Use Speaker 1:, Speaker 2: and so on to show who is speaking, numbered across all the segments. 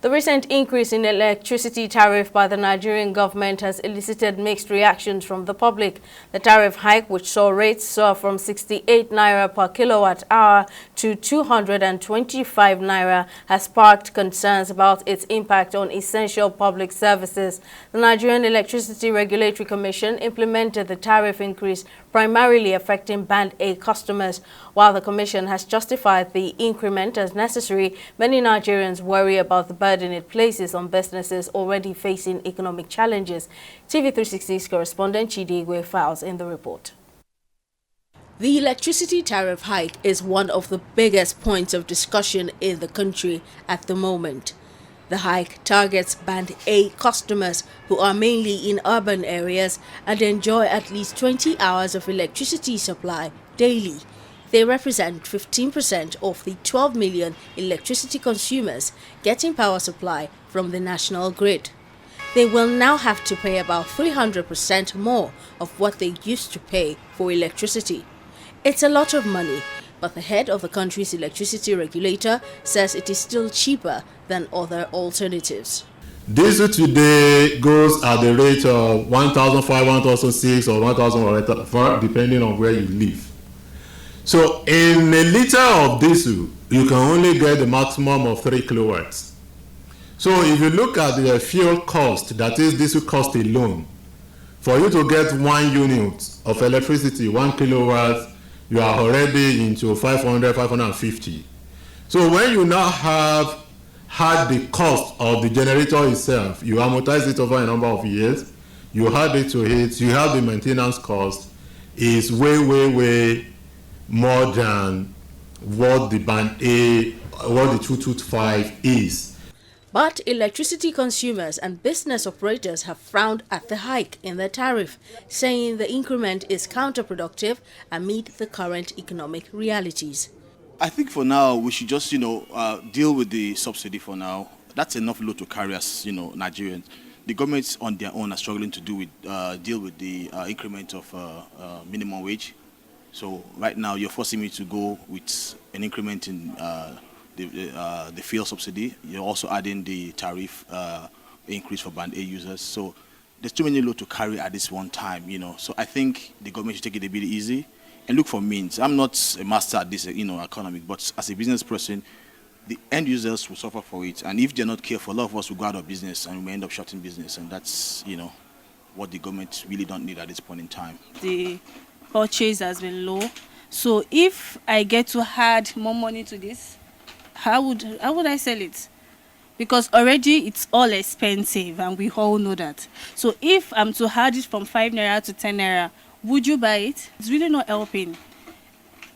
Speaker 1: The recent increase in electricity tariff by the Nigerian government has elicited mixed reactions from the public. The tariff hike, which saw rates soar from 68 naira per kilowatt hour to 225 naira, has sparked concerns about its impact on essential public services. The Nigerian Electricity Regulatory Commission implemented the tariff increase primarily affecting Band A customers. While the Commission has justified the increment as necessary, many Nigerians worry about the burden it places on businesses already facing economic challenges. TV360's correspondent Chidegwe files in the report. The electricity tariff hike is one of the biggest points of discussion in the country at the moment. The hike targets Band A customers who are mainly in urban areas and enjoy at least 20 hours of electricity supply daily. They represent 15% of the 12 million electricity consumers getting power supply from the national grid. They will now have to pay about 300% more of what they used to pay for electricity. It's a lot of money, but the head of the country's electricity regulator says it is still cheaper than other alternatives.
Speaker 2: Diesel today goes at the rate of 1,500, 1,600 or 1,000, depending on where you live. So in a liter of diesel, you can only get the maximum of 3 kilowatts. So if you look at the fuel cost, that is diesel cost alone, for you to get 1 unit of electricity, 1 kilowatt, you are already into 500, 550. So when you now have had the cost of the generator itself, you amortize it over a number of years, you add it to it, you have the maintenance cost, is way more than what the Band A, what the 225 is.
Speaker 1: But electricity consumers and business operators have frowned at the hike in the tariff, saying the increment is counterproductive amid the current economic realities.
Speaker 3: I think for now we should just, deal with the subsidy for now. That's enough load to carry us, Nigerians. The governments on their own are struggling to deal with the increment of minimum wage. So right now you're forcing me to go with an increment in the fuel subsidy. You're also adding the tariff increase for Band A users. So there's too many load to carry at this one time, So I think the government should take it a bit easy and look for means. I'm not a master at this, economic, but as a business person, the end users will suffer for it. And if they're not careful, a lot of us will go out of business and we may end up shutting business. And that's, what the government really don't need at this point in time.
Speaker 4: The purchase has been low. So if I get to add more money to this, how would I sell it? Because already it's all expensive and we all know that. So if I'm to add it from 5 naira to 10 naira, would you buy it? It's really not helping.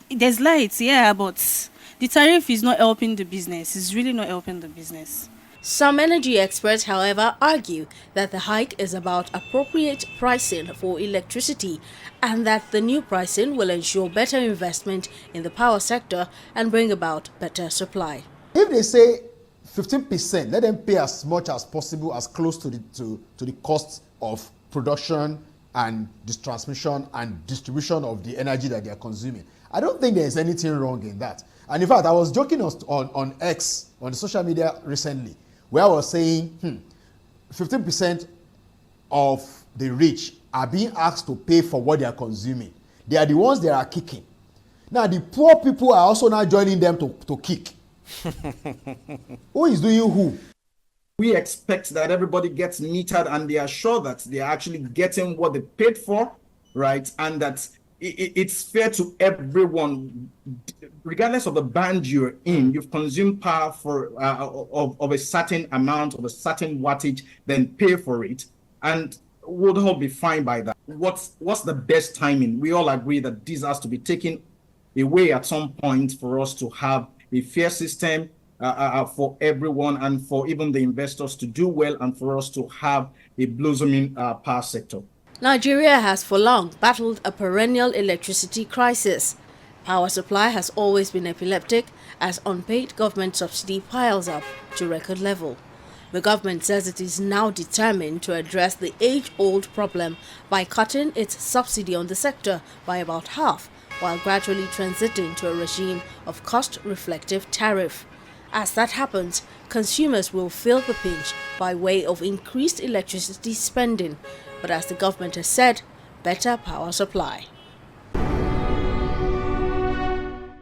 Speaker 4: There's lights, yeah, but the tariff is not helping the business. It's really not helping the business.
Speaker 1: Some energy experts, however, argue that the hike is about appropriate pricing for electricity and that the new pricing will ensure better investment in the power sector and bring about better supply.
Speaker 5: If they say 15%, let them pay as much as possible, as close to the cost of production and this transmission and distribution of the energy that they are consuming. I don't think there is anything wrong in that. And in fact, I was joking on X, on the social media recently, where I was saying 15% of the rich are being asked to pay for what they are consuming. They are the ones that are kicking. Now, the poor people are also now joining them to kick. Who is doing who?
Speaker 6: We expect that everybody gets metered and they are sure that they are actually getting what they paid for, right? And that it's fair to everyone, regardless of the band you're in. You've consumed power for of a certain amount, of a certain wattage, then pay for it, and we'll all be fine by that. What's the best timing? We all agree that this has to be taken away at some point for us to have a fair system for everyone and for even the investors to do well and for us to have a blossoming power sector.
Speaker 1: Nigeria has for long battled a perennial electricity crisis. Power supply has always been epileptic as unpaid government subsidy piles up to record level. The government says it is now determined to address the age-old problem by cutting its subsidy on the sector by about half, while gradually transiting to a regime of cost-reflective tariff. As that happens, consumers will feel the pinch by way of increased electricity spending, but as the government has said, better power supply.